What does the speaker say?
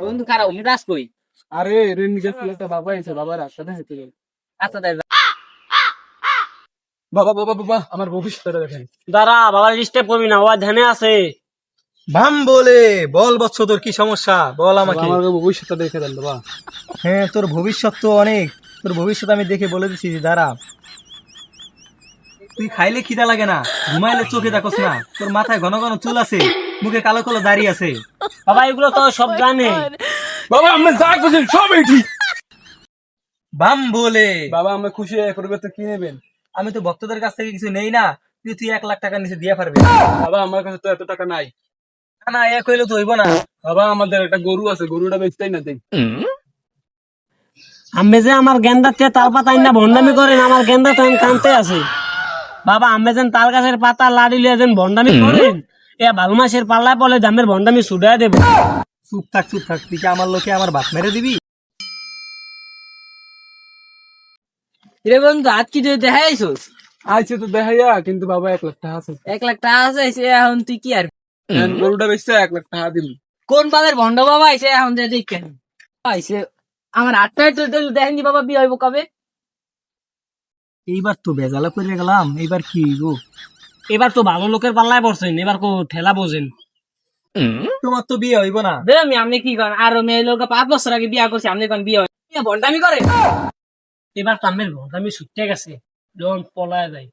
বন্ধু খারাপ মিরাজ কই? আরে রেনিকা ছেলেটা বাবা এসে বাবার রাস্তাতে হেঁটে গেল। আচ্ছা দাদা বাবা বাবা বাবা আমার ভবিষ্যৎটা দেখেন। দাঁড়া, বাবার ডিস্টার্ব করবি না, ও ধ্যানে আছে। ভাম বলে বল বৎস, তোর কি সমস্যা বল বাবা আমাকে। আমার ভবিষ্যৎটা দেখে দেন বাবা। হ্যাঁ, তোর ভবিষ্যৎ তো অনেক, তোর ভবিষ্যৎ আমি দেখে বলে দিচ্ছি যে দাঁড়া। তুই খাইলে খিদা লাগে না, ঘুমাইলে চোখে দেখোস না, তোর মাথায় ঘন ঘন চুল আছে, মুখে কালো কালো দাড়ি আছে। বাবা এগুলো তো সব জানে। বাবা আমি যা করছেন সবই ঠিক। বাম বলে বাবা আমি খুশি হয়ে পরিবর্তন কি নেবেন? আমি তো ভক্তদের কাছ থেকে কিছু নেই না, তুই 1 লাখ টাকা নিচে দিয়ে পারবি। বাবা আমার কাছে তো এত টাকা নাই। না না, এক হইলে তো হইব না। বাবা আমাদের একটা গরু আছে, গরুটা বেচতেই না দেই। আমি যে আমার গেন্দার চেয়ে তাল পাতা না ভন্ডামি করেন, আমার গেন্দা তো কানতে আছে। বাবা আমি যেন তাল গাছের পাতা লাড়ি লিয়ে যেন ভন্ডামি করেন, এ ভালো মাসের পাল্লায় পড়লে দামের ভন্ডামি ছুড়ে দেব। চুপ থাক চুপ থাক, তুই কি আমার লোকে আমার বাপ মেরে দিবি? রে বন্ধু আজ কি তুই দেখাইছিস? আইছে তো দেখাইয়া, কিন্তু বাবা 1 লাখ টাকা আছে। 1 লাখ টাকা আছে, এখন তুই কি আর গরুটা বেচতে 1 লাখ টাকা দিবি। কোন বালের ভন্ড বাবা আইছে এখন দেখেন আইছে আমার আটটায় তো দেখেননি বাবা বিয়ে হইব কবে? এইবার তো বেজালা করে গেলাম, এইবার কি গো? এবার তো ভালো লোকের পাল্লায় পড়ছেন, এবার কো ঠেলা বোঝেন। তোমার তো বিয়ে হইব না। আমি আপনি কি করেন, আর মেয়ে লোক 5 বছর আগে বিয়ে করছি, আপনি কোন বিয়ে হয় ভন্ডামি করে? এবার তো আমের ভন্ডামি ছুটতে গেছে, যখন পলায় যায়।